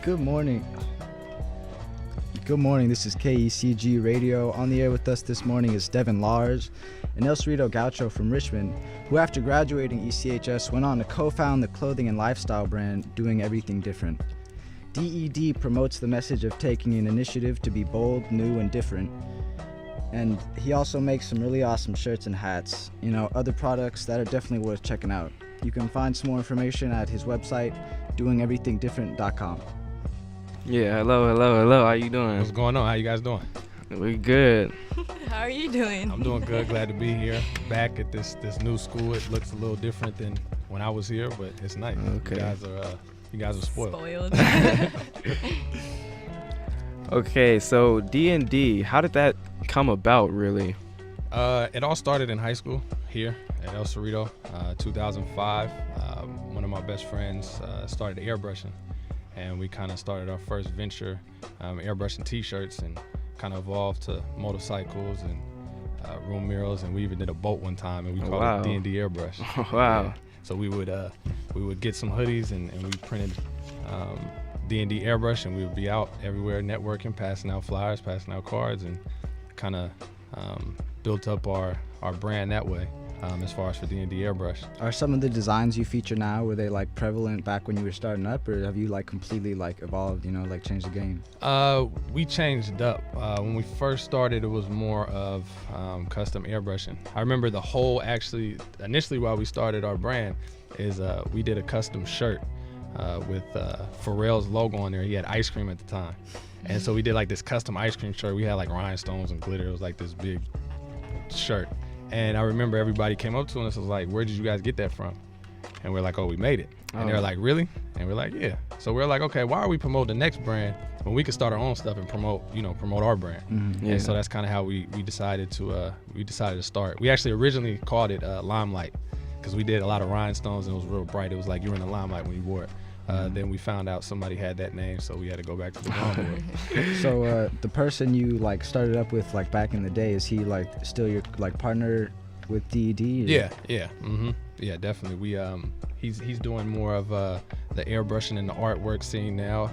Good morning. Good morning. This is KECG Radio. On the air with us this morning is Devin, Lars, and El Cerrito Gaucho from Richmond, who after graduating ECHS went on to co-found the clothing and lifestyle brand Doing Everything Different. DED promotes the message of taking an initiative to be bold, new, and different. And he also makes some really awesome shirts and hats, other products that are definitely worth checking out. You can find some more information at his website, doingeverythingdifferent.com. Yeah, hello. How you doing? What's going on? How you guys doing? We good. How are you doing? I'm doing good. Glad to be here. Back at this new school. It looks a little different than when I was here, but it's nice. Okay. You guys are spoiled. Okay, so D&D, how did that come about, really? It all started in high school here at El Cerrito, 2005. One of my best friends started airbrushing, and we kind of started our first venture, airbrushing t-shirts, and kind of evolved to motorcycles and room murals, and we even did a boat one time, and we called it DND Airbrush. Wow. Yeah. So we would get some hoodies, and we printed D&D Airbrush, and we would be out everywhere networking, passing out flyers, passing out cards, and kind of built up our brand that way. As far as for D&D Airbrush. Are some of the designs you feature now, were they prevalent back when you were starting up, or have you completely evolved, changed the game? We changed up. When we first started, it was more of custom airbrushing. I remember initially while we started our brand, is we did a custom shirt with Pharrell's logo on there. He had ice cream at the time. And so we did this custom ice cream shirt. We had rhinestones and glitter. It was this big shirt. And I remember everybody came up to us and was like, "Where did you guys get that from?" And we're like, "Oh, we made it." And they're like, "Really?" And we're like, "Yeah." So we're like, "Okay, why are we promoting the next brand when we could start our own stuff and promote our brand?" Mm-hmm. Yeah. And so that's kind of how we decided to start. We actually originally called it Limelight, because we did a lot of rhinestones and it was real bright. It was like you were in the limelight when you wore it. Then we found out somebody had that name, so we had to go back to the drawing board. So the person you started up with back in the day, is he still your partner with DED? Yeah, yeah, definitely. We he's doing more of the airbrushing and the artwork scene now.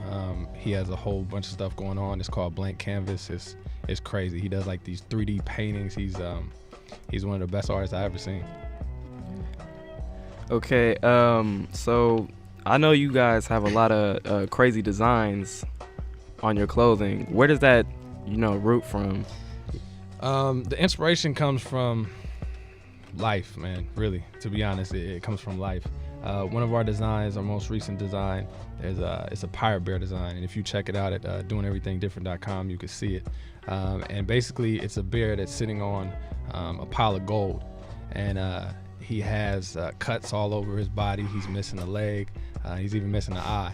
He has a whole bunch of stuff going on. It's called Blank Canvas. It's crazy. He does these 3D paintings. He's one of the best artists I've ever seen. Okay, so I know you guys have a lot of crazy designs on your clothing. Where does that, root from? The inspiration comes from life, man, really, to be honest. It comes from life. One of our designs, our most recent design, it's a pirate bear design, and if you check it out at doingeverythingdifferent.com, you can see it. And basically, it's a bear that's sitting on a pile of gold, and he has cuts all over his body. He's missing a leg. He's even missing an eye.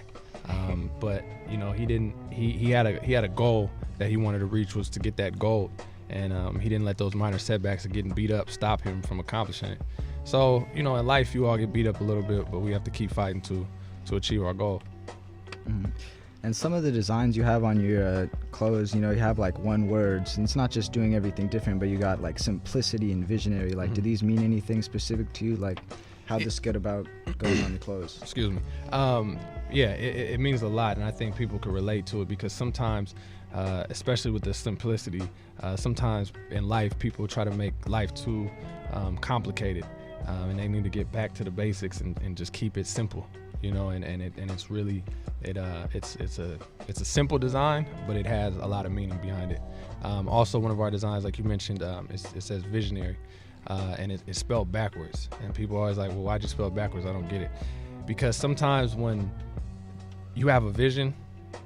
But he had a goal that he wanted to reach, was to get that gold. And he didn't let those minor setbacks of getting beat up stop him from accomplishing it. So, in life, you all get beat up a little bit, but we have to keep fighting to achieve our goal. Mm-hmm. And some of the designs you have on your clothes, you have one words, and it's not just doing everything different, but you got simplicity and visionary. Do these mean anything specific to you? How'd this get about going on the clothes? Excuse me. Yeah, it means a lot, and I think people can relate to it, because sometimes, especially with the simplicity, sometimes in life people try to make life too complicated, and they need to get back to the basics and just keep it simple, and it's really it's a simple design, but it has a lot of meaning behind it. Also, one of our designs, like you mentioned, it says visionary. And it's spelled backwards, and people are always like, "Well, why'd you spell it backwards?" I don't get it. Because sometimes when you have a vision,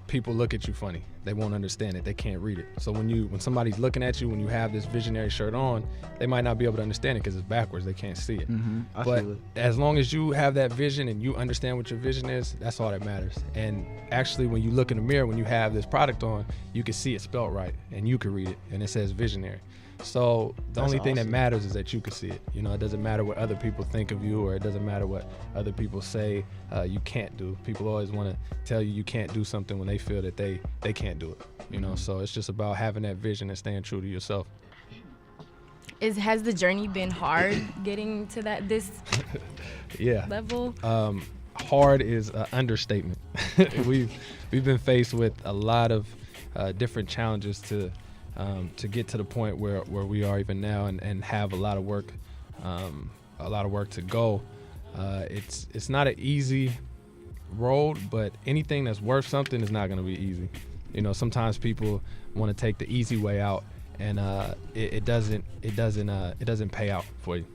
people look at you funny. They won't understand it. They can't read it. So when somebody's looking at you, when you have this visionary shirt on, they might not be able to understand it because it's backwards. They can't see it. Mm-hmm. But as long as you have that vision and you understand what your vision is, that's all that matters. And actually, when you look in the mirror, when you have this product on, you can see it spelled right, and you can read it, and it says visionary. So the only thing that matters is that you can see it. It doesn't matter what other people think of you, or it doesn't matter what other people say you can't do. People always want to tell you can't do something when they feel that they can't do it. So it's just about having that vision and staying true to yourself. Has the journey been hard getting to this Yeah. level? hard is an understatement. We've been faced with a lot of different challenges to get to the point where we are even now, and have a lot of work to go. It's not an easy road, but anything that's worth something is not going to be easy. You know, sometimes people want to take the easy way out, and it doesn't pay out for you.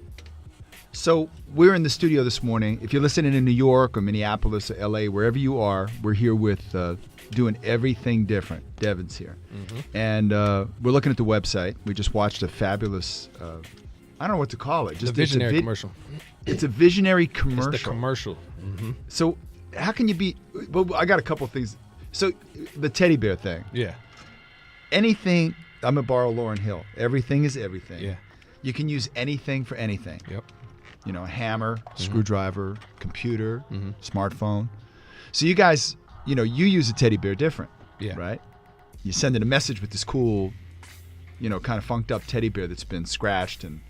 So we're in the studio this morning. If you're listening in New York or Minneapolis or LA, wherever you are, we're here with doing everything different. Devin's here. Mm-hmm. And we're looking at the website. We just watched a fabulous, I don't know what to call it. Just the visionary commercial. It's a visionary commercial. It's the commercial. Mm-hmm. So how can you be, well, I got a couple of things. So the teddy bear thing. Yeah. Anything, I'm going to borrow Lauryn Hill. Everything is everything. Yeah. You can use anything for anything. Yep. You know, a hammer, Mm-hmm. screwdriver, computer, Mm-hmm. smartphone. So you guys, you know, you use a teddy bear different, Yeah. right? You send it a message with this cool, you know, kind of funked up teddy bear that's been scratched and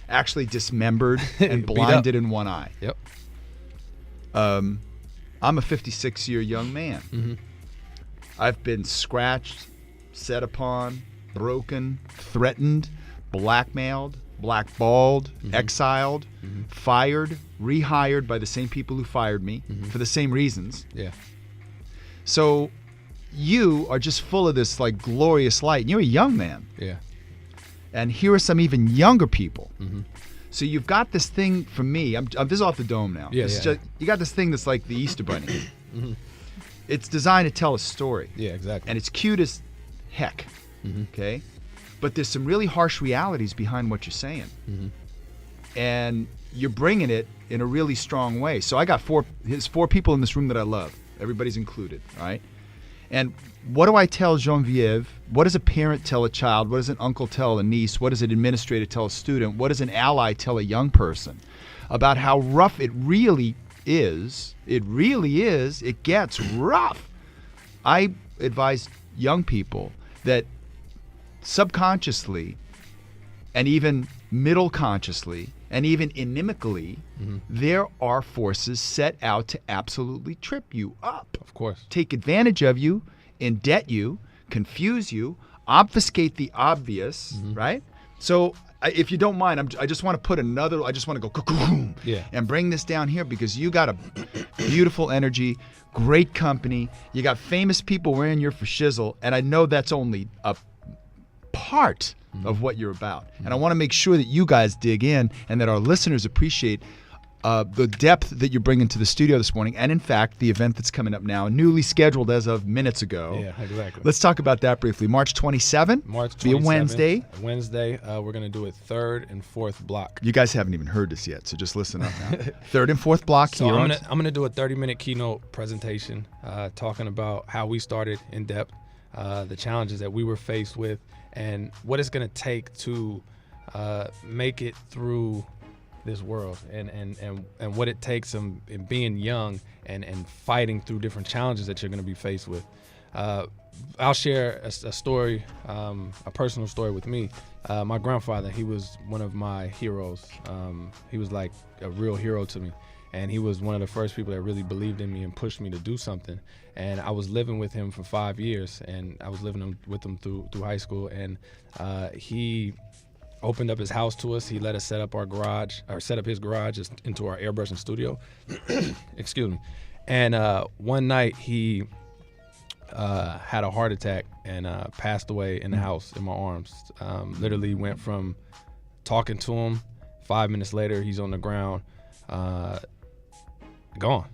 actually dismembered and Beat blinded in one eye. Yep. I'm a 56-year young man. Mm-hmm. I've been scratched, set upon, broken, threatened, blackmailed, blackballed, Mm-hmm. exiled, fired, rehired by the same people who fired me for the same reasons. Yeah. So you are just full of this like glorious light. And you're a young man. Yeah. And here are some even younger people. Mm-hmm. So you've got this thing for me. This is off the dome now. Yeah, This is yeah. you got this thing that's like the Easter Bunny. Mm-hmm. It's designed to tell a story. Yeah, exactly. And it's cute as heck. Mm-hmm. Okay? But there's some really harsh realities behind what you're saying. Mm-hmm. And you're bringing it in a really strong way. So I got four people in this room that I love. Everybody's included, all right? And what do I tell Genevieve? What does a parent tell a child? What does an uncle tell a niece? What does an administrator tell a student? What does an ally tell a young person about how rough it really is? It really is. It gets rough. I advise young people that subconsciously and even middle consciously and even inimically, there are forces set out to absolutely trip you up, Of course. take advantage of you, indebt you, confuse you, obfuscate the obvious, right? So if you don't mind, I just want to put I just want to go cocoon Yeah. and bring this down here because you got a beautiful energy, great company. You got famous people wearing your for shizzle, and I know that's only a part of what you're about. And I want to make sure that you guys dig in and that our listeners appreciate the depth that you're bringing to the studio this morning, and in fact, the event that's coming up now, newly scheduled as of minutes ago. Yeah, exactly. Let's talk about that briefly. March 27th, March 27th. be a Wednesday. Wednesday, we're going to do it third and fourth block. You guys haven't even heard this yet, so just listen up now. Third and fourth block So here. I'm gonna do a 30-minute keynote presentation talking about how we started in depth, the challenges that we were faced with, and what it's gonna take to make it through this world, and what it takes in being young and fighting through different challenges that you're gonna be faced with. I'll share a story, a personal story with me. My grandfather, he was one of my heroes. He was like a real hero to me. And he was one of the first people that really believed in me and pushed me to do something. And I was living with him for 5 years, and I was living with him through high school. And he opened up his house to us. He let us set up his garage into our airbrushing studio. Excuse me. And one night he had a heart attack and passed away in the house in my arms. Literally went from talking to him, 5 minutes later he's on the ground, gone.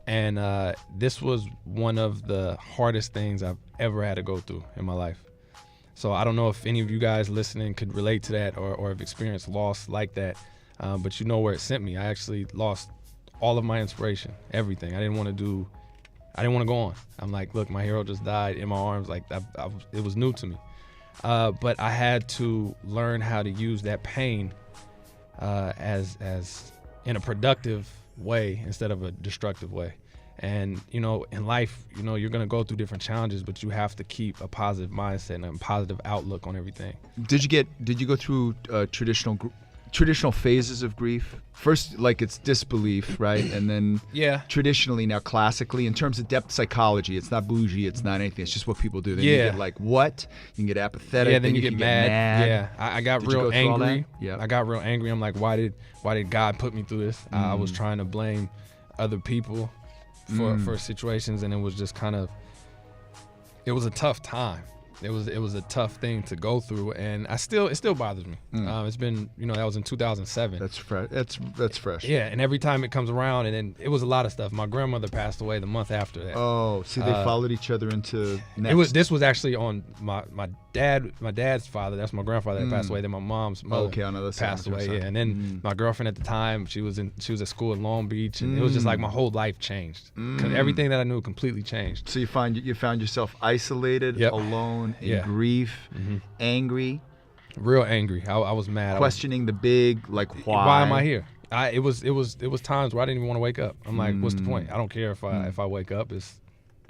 And this was one of the hardest things I've ever had to go through in my life. So I don't know if any of you guys listening could relate to that or have experienced loss like that, but you know where it sent me. I actually lost all of my inspiration, everything. I didn't want to go on. I'm like, look, my hero just died in my arms. Like it was new to me. But I had to learn how to use that pain as in a productive way instead of a destructive way. And in life, you're gonna go through different challenges, but you have to keep a positive mindset and a positive outlook on everything. Did you go through traditional traditional phases of grief. First, like it's disbelief, right? And then traditionally now classically, in terms of depth psychology, it's not bougie, it's not anything. It's just what people do. Then you get like what? You can get apathetic. Yeah, then you can get mad. Yeah, I got Did you real go through all that? angry. Yeah. I got real angry. I'm like, why did God put me through this? I was trying to blame other people for situations, and it was just kind of, it was a tough time. It was a tough thing to go through, and it still bothers me. It's been, that was in 2007. That's fresh. That's fresh. Yeah, and every time it comes around, and then it was a lot of stuff. My grandmother passed away the month after that. Oh, see, they followed each other into next. This was actually on my dad's father. That's my grandfather that passed away. Then my mom's mother on the other passed side. away. Yeah, and then my girlfriend at the time, she was at school in Long Beach, and it was just like my whole life changed. Everything that I knew completely changed. So you found yourself isolated, alone, in grief, angry, real angry. I was mad. Questioning the big, like, why? Why am I here? It was times where I didn't even want to wake up. I'm like, what's the point? I don't care if I wake up. It's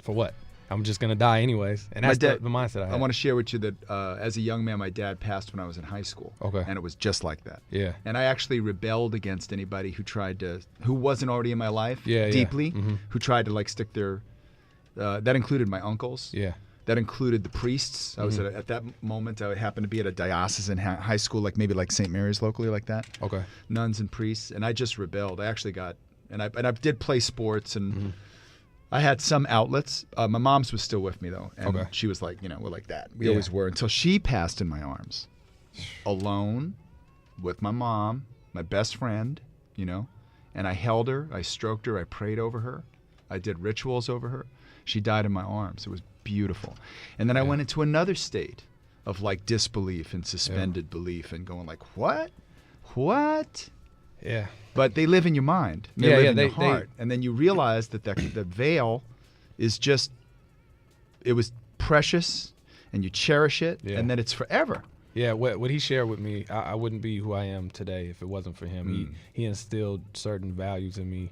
for what? I'm just gonna die anyways, and that's the mindset I had. I want to share with you that as a young man, my dad passed when I was in high school. Okay. And it was just like that. Yeah. And I actually rebelled against anybody who wasn't already in my life deeply, who tried to like stick their. That included my uncles. Yeah. That included the priests. I was at that moment. I happened to be at a diocesan high school, like maybe like St. Mary's locally, like that. Okay. Nuns and priests, and I just rebelled. I actually got, and I did play sports, and I had some outlets. My mom's was still with me though, and she was like, we're like that. We always were until she passed in my arms, alone, with my mom, my best friend, and I held her, I stroked her, I prayed over her, I did rituals over her. She died in my arms. It was beautiful. And then I went into another state of like disbelief and suspended belief and going like, what? Yeah. But they live in your mind. They live in your heart. And then you realize that the veil is just, it was precious and you cherish it and then it's forever. Yeah, what he shared with me, I wouldn't be who I am today if it wasn't for him. He instilled certain values in me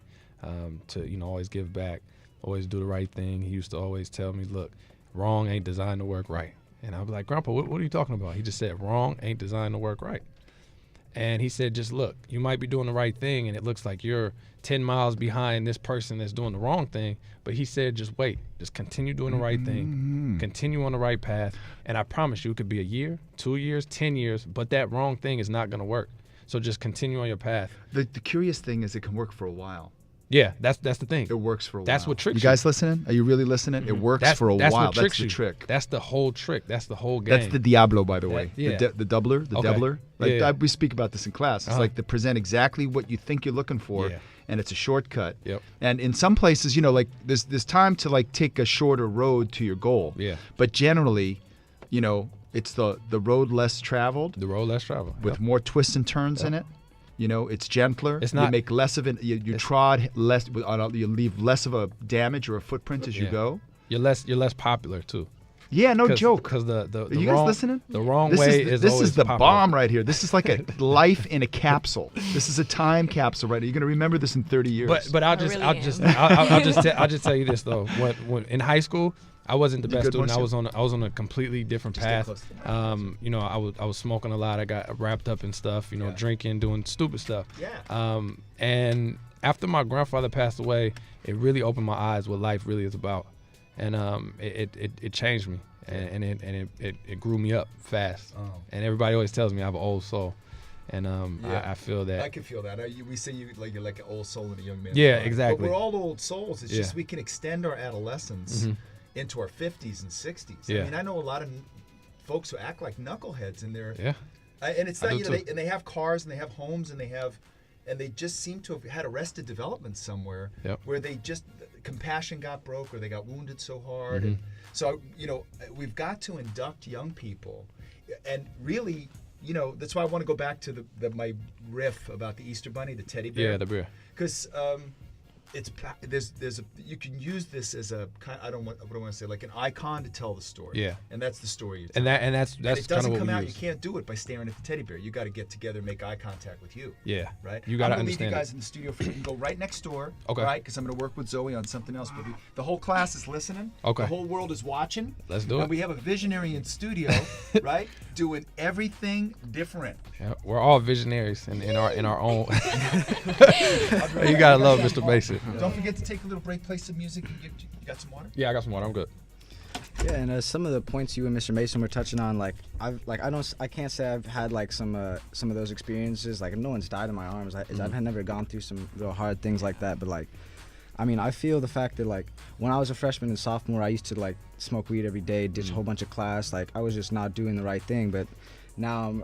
to, always give back. Always do the right thing. He used to always tell me, look, wrong ain't designed to work right. And I'd be like, Grandpa, what are you talking about? He just said, wrong ain't designed to work right. And he said, just look, you might be doing the right thing and it looks like you're 10 miles behind this person that's doing the wrong thing. But he said, just wait, just continue doing the right thing, continue on the right path. And I promise you, it could be a year, 2 years, 10 years, but that wrong thing is not going to work. So just continue on your path. The curious thing is it can work for a while. Yeah, that's the thing. It works for a while. That's what tricks you. You guys listening? Are you really listening? It works for a while. That's the trick. That's the whole trick. That's the whole game. That's the Diablo, by the way. Yeah. The doubler, the doubler. Like we speak about this in class. It's like to present exactly what you think you're looking for, and it's a shortcut. Yep. And in some places, like there's time to like take a shorter road to your goal. Yeah. But generally, it's the road less traveled. The road less traveled. With more twists and turns in it. It's gentler. It's not, you make less of it. You trod less. You leave less of a damage or a footprint as you go. You're less popular too. Yeah, no joke. Because the Are you guys listening? The wrong way is this is the popular. bomb right here. This is like a life in a capsule. This is a time capsule right here. You're gonna remember this in 30 years. But I'll just tell you this though. When in high school, I wasn't the best student. I was on a completely different path. I was smoking a lot. I got wrapped up in stuff. Drinking, doing stupid stuff. Yeah. And after my grandfather passed away, it really opened my eyes what life really is about, and it changed me, and it grew me up fast. Oh. And everybody always tells me I have an old soul, and I feel that. I can feel that. We say you're like an old soul in a young man. Yeah, exactly. But we're all old souls. It's just we can extend our adolescence into our 50s and 60s. Yeah. I mean, I know a lot of folks who act like knuckleheads in their and it's not they have cars and they have homes and they just seem to have had arrested development somewhere where they just compassion got broke or they got wounded so hard. And so we've got to induct young people, and really that's why I want to go back to my riff about the Easter Bunny, the teddy bear. Yeah, the bear. Because you can use this as a kind. I don't want to say like an icon to tell the story. Yeah. And that's the story. And that's it kind of doesn't what come we out. use. You can't do it by staring at the teddy bear. You got to get together, make eye contact with you. Yeah. Right. You got to I'm gonna leave you understand guys it. in the studio. You can go right next door. Okay. Right. Because I'm going to work with Zoe on something else. But the whole class is listening. Okay. The whole world is watching. Let's do and it. we have a visionary in studio, right? Doing everything different. Yeah, we're all visionaries in our own. You gotta love Mr. Basic. Don't forget to take a little break, play some music. You got some water? Yeah, I got some water. I'm good. Yeah, and some of the points you and Mr. Mason were touching on, like I can't say I've had like some of those experiences. Like no one's died in my arms. I've never gone through some real hard things like that. But like, I mean, I feel the fact that like when I was a freshman and sophomore, I used to like smoke weed every day, ditch a whole bunch of class. Like I was just not doing the right thing. But now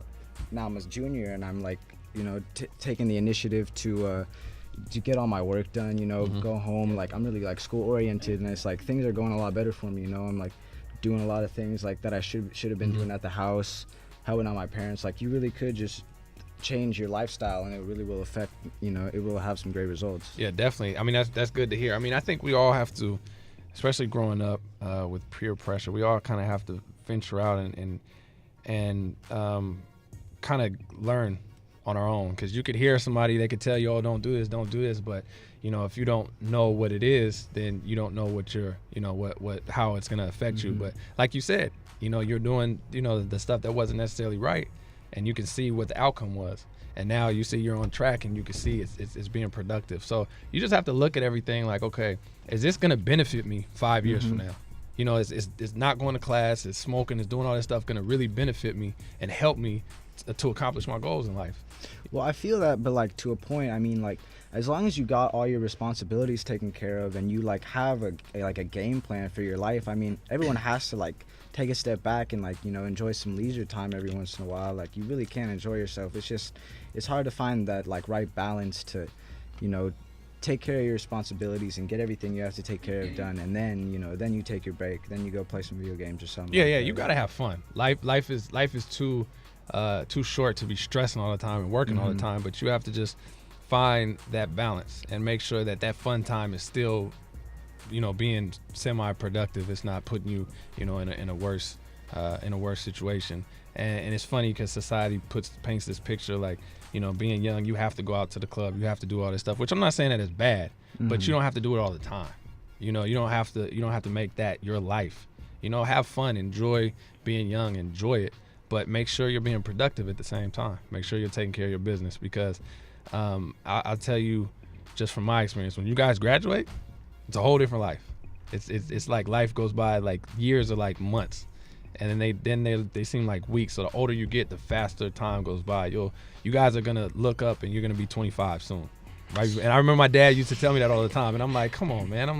I'm a junior and I'm like, you know, taking the initiative to get all my work done, you know, go home. Like I'm really like school oriented, and it's like things are going a lot better for me, you know. I'm like doing a lot of things like that I should have been doing at the house, helping out my parents. Like you really could just change your lifestyle, and it really will affect, you know, it will have some great results. Yeah, definitely. I mean, that's good to hear. I mean, I think we all have to, especially growing up with peer pressure, we all kind of have to venture out and kind of learn on our own, because you could hear somebody, they could tell you, oh, don't do this, but you know, if you don't know what it is, then you don't know what how it's going to affect you. But like you said, you know, you're doing, you know, the stuff that wasn't necessarily right, and you can see what the outcome was, and now you see you're on track, and you can see it's being productive. So you just have to look at everything like, okay, is this going to benefit me 5 years from now? You know, it's not going to class, it's smoking, it's doing all this stuff going to really benefit me and help me to accomplish my goals in life. Well, I feel that, but like to a point. I mean, like as long as you got all your responsibilities taken care of and you like have a game plan for your life. I mean, everyone has to like take a step back and like, you know, enjoy some leisure time every once in a while. Like you really can enjoy yourself. It's hard to find that like right balance to, you know, take care of your responsibilities and get everything you have to take care of done, and then, you know, then you take your break, then you go play some video games or something. Yeah, you gotta have fun. Life is too short to be stressing all the time and working all the time, but you have to just find that balance and make sure that fun time is still, you know, being semi-productive. It's not putting you, you know, in a worse situation. And it's funny because society paints this picture like, you know, being young, you have to go out to the club, you have to do all this stuff, which I'm not saying that it's bad, but you don't have to do it all the time. You know, you don't have to make that your life. You know, have fun, enjoy being young, enjoy it, but make sure you're being productive at the same time. Make sure you're taking care of your business, because I'll tell you, just from my experience, when you guys graduate, it's a whole different life. It's like life goes by like years or like months, and then they seem like weeks. So the older you get, the faster time goes by. You guys are gonna look up and you're gonna be 25 soon, right? And I remember my dad used to tell me that all the time, and I'm like, come on, man. I'm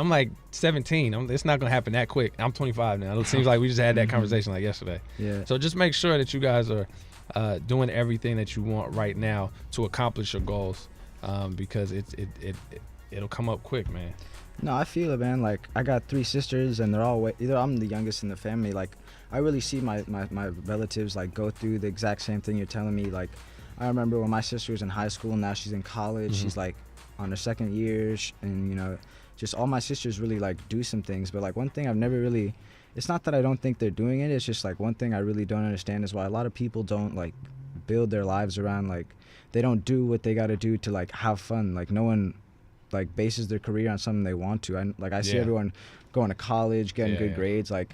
like 17. It's not gonna happen that quick. I'm 25 now. It seems like we just had that conversation like yesterday. Yeah. So just make sure that you guys are doing everything that you want right now to accomplish your goals, because it'll come up quick, man. No, I feel it, man. Like I got 3 sisters, and they're all either I'm the youngest in the family. Like I really see my relatives like go through the exact same thing you're telling me. Like I remember when my sister was in high school, now she's in college. She's like on her second year, and you know, just all my sisters really like do some things. But like one thing I've never really, it's not that I don't think they're doing it, it's just like one thing I really don't understand is why a lot of people don't like build their lives around, like they don't do what they got to do to like have fun. Like no one like bases their career on something they want to. I see everyone going to college, getting good grades. Like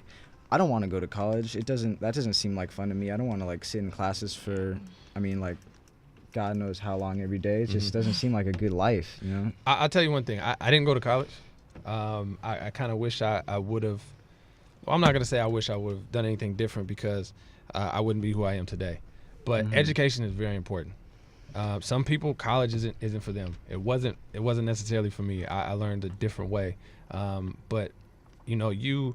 I don't want to go to college. That doesn't seem like fun to me. I don't want to like sit in classes for, I mean, like God knows how long every day. It just doesn't seem like a good life, you know? I'll tell you one thing. I didn't go to college. I kind of wish I would have. Well, I'm not going to say I wish I would have done anything different, because I wouldn't be who I am today. But education is very important. Some people, college isn't for them. It wasn't necessarily for me. I learned a different way. But you know,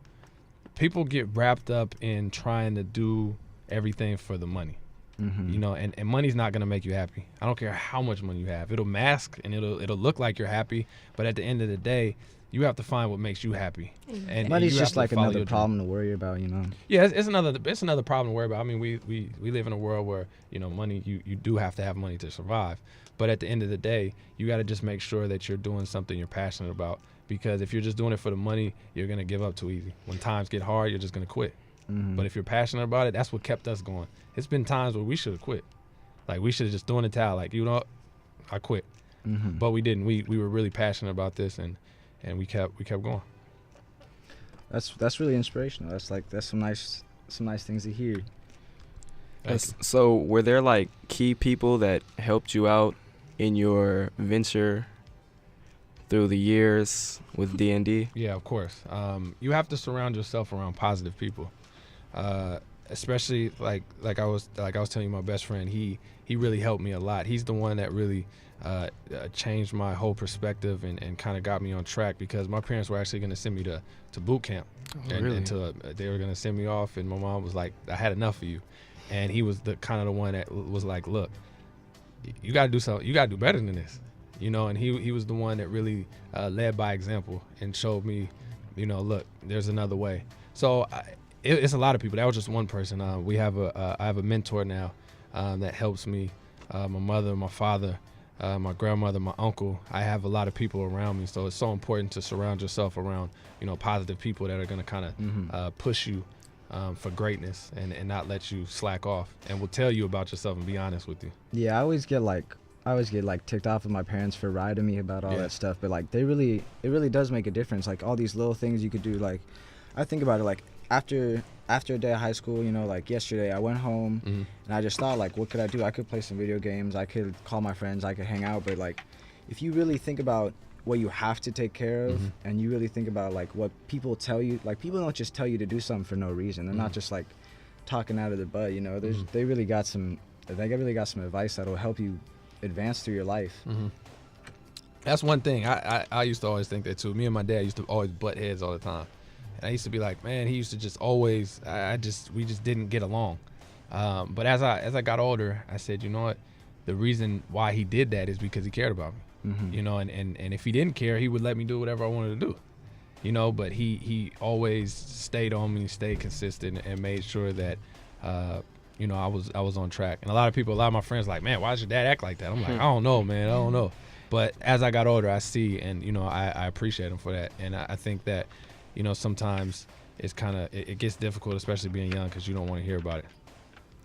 people get wrapped up in trying to do everything for the money. You know, and money's not gonna make you happy. I don't care how much money you have. It'll mask and it'll look like you're happy, but at the end of the day, you have to find what makes you happy. And Money's you have just to like follow another your problem to worry about, you know. Yeah, it's another problem to worry about. I mean, we live in a world where, you know, money, you do have to have money to survive. But at the end of the day, you got to just make sure that you're doing something you're passionate about, because if you're just doing it for the money, you're going to give up too easy. When times get hard, you're just going to quit. But if you're passionate about it, that's what kept us going. It's been times where we should have quit. Like, we should have just thrown the towel. Like, you know, I quit. But we didn't. We were really passionate about this, and we kept going. That's really inspirational. That's some nice things to hear. So were there like key people that helped you out in your venture through the years with DND? Yeah, of course. You have to surround yourself around positive people. Especially like I was telling you, my best friend, he really helped me a lot. He's the one that really changed my whole perspective and kind of got me on track, because my parents were actually going to send me to boot camp. Really? And they were going to send me off, and my mom was like, I had enough of you. And he was the one that was like, look, you got to do something. You got to do better than this. You know, and he was the one that really led by example and showed me, you know, look, there's another way. So it's a lot of people. That was just one person. I have a mentor now that helps me. My mother, my father, my grandmother, my uncle. I have a lot of people around me. So it's so important to surround yourself around, you know, positive people that are going to kind of push you for greatness and not let you slack off, and will tell you about yourself and be honest with you. Yeah, I always get ticked off with my parents for riding me about all that stuff, but like it really does make a difference. Like all these little things you could do. Like I think about it, like after a day of high school, you know, like yesterday I went home and I just thought, like, what could I do? I could play some video games, I could call my friends, I could hang out. But like if you really think about what you have to take care of, and you really think about like what people tell you, like people don't just tell you to do something for no reason. They're not just like talking out of their butt, you know. They really got some advice that'll help you advance through your life. That's one thing. I used to always think that too. Me and my dad used to always butt heads all the time. And I used to be like, man, he used to just always, we just didn't get along. But as I got older, I said, you know what? The reason why he did that is because he cared about me. You know, and if he didn't care, he would let me do whatever I wanted to do. You know, but he always stayed on me, stayed consistent, and made sure that you know, I was on track. And a lot of my friends like, man, why does your dad act like that? I'm like, I don't know, man, I don't know. But as I got older, I see, and you know, I appreciate him for that. And I think that, you know, sometimes it's kind of it gets difficult, especially being young, because you don't want to hear about it.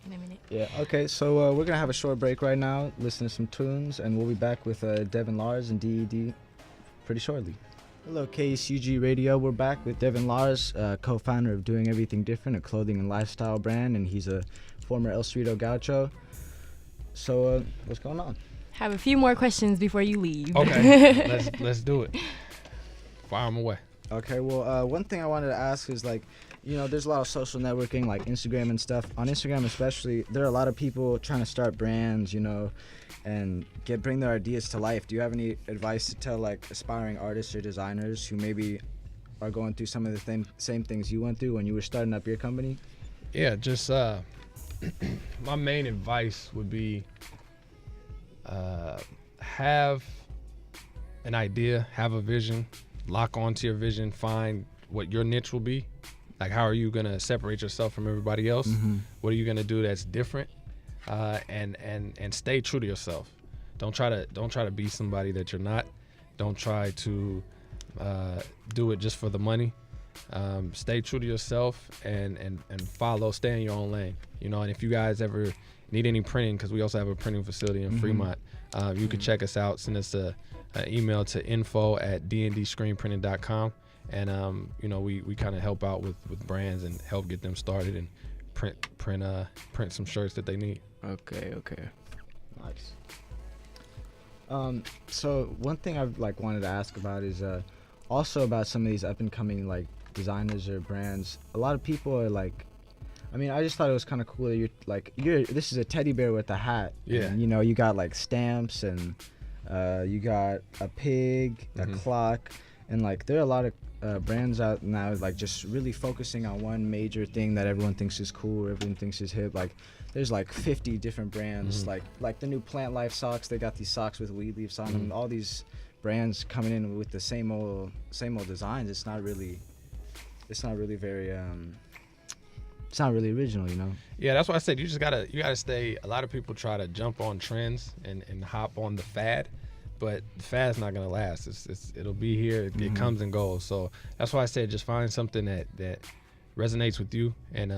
In a minute. Yeah. Okay. So we're gonna have a short break right now, listen to some tunes, and we'll be back with Devin, Lars, and DED pretty shortly. Hello, KCG Radio. We're back with Devin Lars, co-founder of Doing Everything Different, a clothing and lifestyle brand, and he's a former El Cerrito Gaucho. So what's going on? Have a few more questions before you leave. Okay, let's do it. Fire them away. Okay. Well, one thing I wanted to ask is, like, you know, there's a lot of social networking, like Instagram and stuff. On Instagram especially, there are a lot of people trying to start brands, you know, and bring their ideas to life. Do you have any advice to tell, like, aspiring artists or designers who maybe are going through some of the same things you went through when you were starting up your company? Yeah, just my main advice would be have an idea, have a vision, lock onto your vision, find what your niche will be. Like, how are you gonna separate yourself from everybody else? What are you gonna do that's different? And stay true to yourself. Don't try to be somebody that you're not. Don't try to do it just for the money. Stay true to yourself and stay in your own lane. You know, and if you guys ever need any printing, because we also have a printing facility in Fremont, you can check us out. Send us an email to info@dndscreenprinting.com. And you know, we kind of help out with brands and help get them started and print some shirts that they need. Okay. Nice. So one thing I've wanted to ask about is also about some of these up and coming like designers or brands. A lot of people are like, I mean, I just thought it was kind of cool that this is a teddy bear with a hat. Yeah. And, you know, you got like stamps and you got a pig, a clock, and like there are a lot of brands out now like just really focusing on one major thing that everyone thinks is cool, everyone thinks is hip. Like there's like 50 different brands, like the new Plant Life socks. They got these socks with weed leaves on them. All these brands coming in with the same old designs. It's not really very it's not really original, you know. Yeah, that's why I said you gotta stay. A lot of people try to jump on trends and hop on the fad, but the fad's not gonna last. It'll be here. It comes and goes. So that's why I said just find something that resonates with you and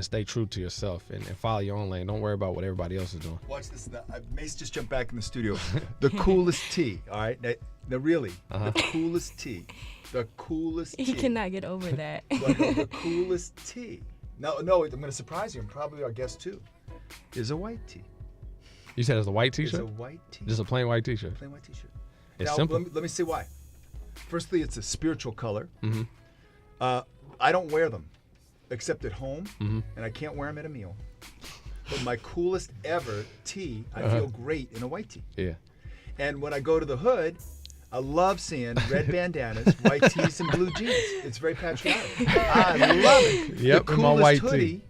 stay true to yourself and follow your own lane. Don't worry about what everybody else is doing. Watch this. Mace just jumped back in the studio. The coolest tee. All right. Now really, the coolest tee. The coolest tee. He cannot get over that. The coolest tee. No, I'm going to surprise you, and probably our guest too, is a white tee. You said it's a white It's T-shirt? a white tee. Just a plain white T-shirt. Plain white T-shirt. It's now, simple. Let me say why. Firstly, it's a spiritual color. Mm-hmm. I don't wear them, except at home, and I can't wear them at a meal. But my coolest ever tee, I feel great in a white tee. Yeah. And when I go to the hood, I love seeing red bandanas, white tees, and blue jeans. It's very patriotic. I love it. Yep, the in my coolest white hoodie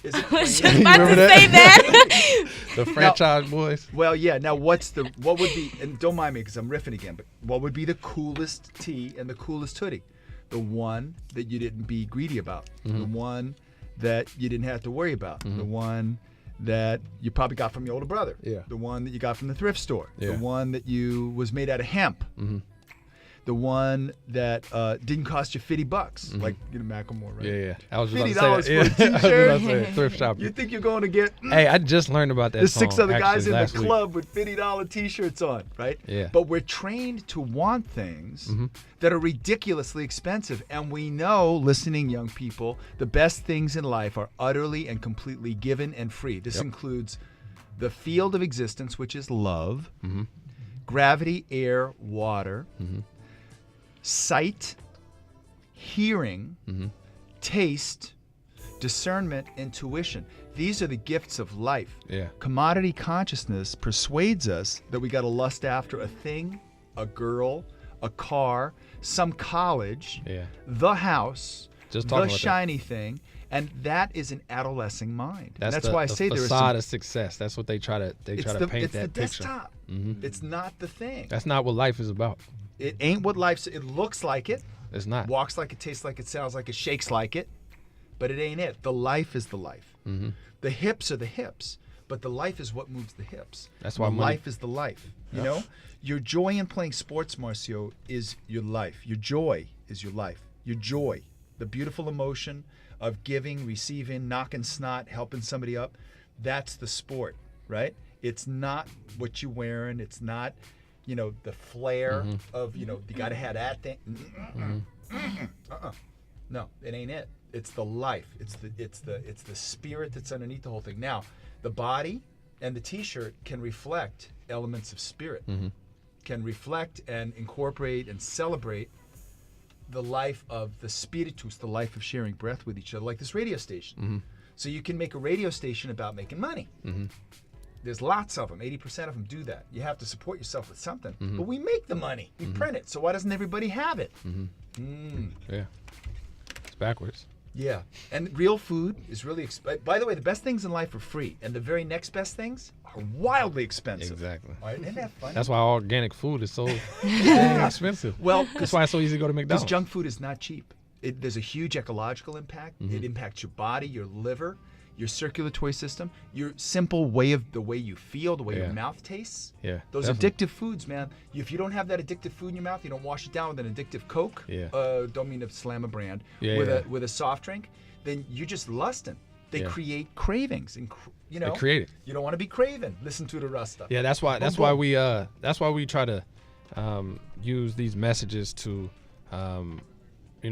is a I was plain- just about to remember say that. The franchise boys. Well, yeah. Now, what would be? And don't mind me because I'm riffing again. But what would be the coolest tee and the coolest hoodie? The one that you didn't be greedy about. The one that you didn't have to worry about. The one that you probably got from your older brother. Yeah. The one that you got from the thrift store. Yeah. The one that was made out of hemp. The one that didn't cost you $50, like Macklemore, right? Yeah. I was just $50 about to say it. for a Yeah. I was t-shirt? about to say it. Thrift shopping. You think you're going to get Hey, I just learned about that the song, 6 other guys actually, in the last week. club with $50 t-shirts on, right? Yeah. But we're trained to want things that are ridiculously expensive. And we know, listening young people, the best things in life are utterly and completely given and free. This includes the field of existence, which is love, gravity, air, water, sight, hearing, taste, discernment, intuition. These are the gifts of life. Yeah. Commodity consciousness persuades us that we got to lust after a thing, a girl, a car, some college, the house, Just the talking about that. shiny thing, and that is an adolescent mind. That's why I the say there is facade some, of success. That's what they try to paint it's that the picture. desktop. It's not the thing. That's not what life is about. It ain't what life's. It looks like it, It's not. walks like it, tastes like it, sounds like it, shakes like it, but it ain't it. The life is the life. The hips are the hips, but the life is what moves the hips. That's why the money- life is the life. You know, your joy in playing sports, Marcio, is your life. Your joy is your life. Your joy, the beautiful emotion of giving, receiving, knocking snot, helping somebody up. That's the sport, right? It's not what you're wearing. It's not, the flair of, you got to have that thing. No, it ain't it. It's the life. It's the spirit that's underneath the whole thing. Now, the body and the T-shirt can reflect elements of spirit, can reflect and incorporate and celebrate the life of the spiritus, the life of sharing breath with each other, like this radio station. So you can make a radio station about making money. There's lots of them. 80% of them do that. You have to support yourself with something. But we make the money. We print it. So why doesn't everybody have it? Yeah. It's backwards. Yeah. And real food is really by the way, the best things in life are free. And the very next best things are wildly expensive. Exactly. All right, isn't that funny? That's why organic food is so dang expensive. Well, That's why it's so easy to go to because McDonald's. junk food is not cheap. There's a huge ecological impact. It impacts your body, your liver, your circulatory system, your simple way of the way you feel, the way your mouth tastes. Yeah, Those definitely. addictive foods, man. If you don't have that addictive food in your mouth, you don't wash it down with an addictive Coke. Yeah. Don't mean to slam a brand. Yeah, with a soft drink, then you're just lusting. They Yeah. create cravings, and They create it. You don't want to be craving. Listen to the Rasta. Yeah, that's why. That's why we try to use these messages to,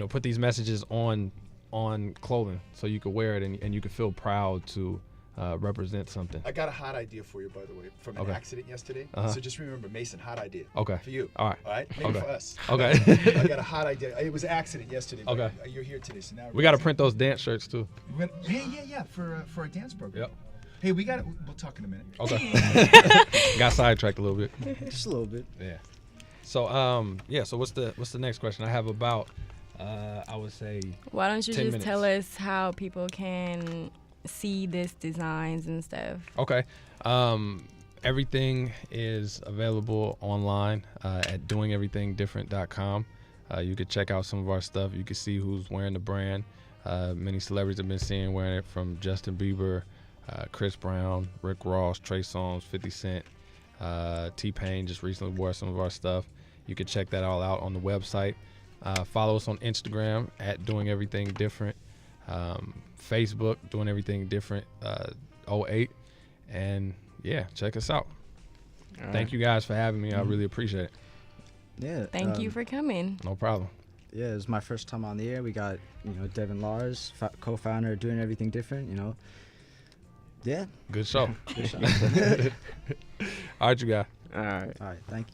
put these messages on clothing so you can wear it and you can feel proud to represent something. I got a hot idea for you, by the way, from an Okay. accident yesterday. Uh-huh. So just remember, Mason, hot idea. Okay. For you. All right. All right. Maybe Okay. for us. Okay. I got a hot idea. It was an accident yesterday. But Okay. You're here today, so now We got to print those dance shirts too. Hey, yeah, for a dance program. Yep. Hey, we got it. We'll talk in a minute. Okay. Got sidetracked a little bit. Just a little bit. Yeah. So so what's the next question? I have about I would say Why don't you 10 just tell minutes. us how people can see this designs and stuff? Okay. Everything is available online at doingeverythingdifferent.com. You could check out some of our stuff. You can see who's wearing the brand. Many celebrities have been seen wearing it, from Justin Bieber, Chris Brown, Rick Ross, Trey Songz, 50 Cent. T-Pain just recently wore some of our stuff. You can check that all out on the website. Follow us on Instagram at Doing Everything Different. Facebook, Doing Everything Different 08. And yeah, check us out. Thank you guys for having me. I really appreciate it. Yeah. Thank you for coming. No problem. Yeah, it was my first time on the air. We got, Devin, Lars, co-founder, Doing Everything Different, Yeah. Good show. Good show. All right, you guys. All right. All right, thank you.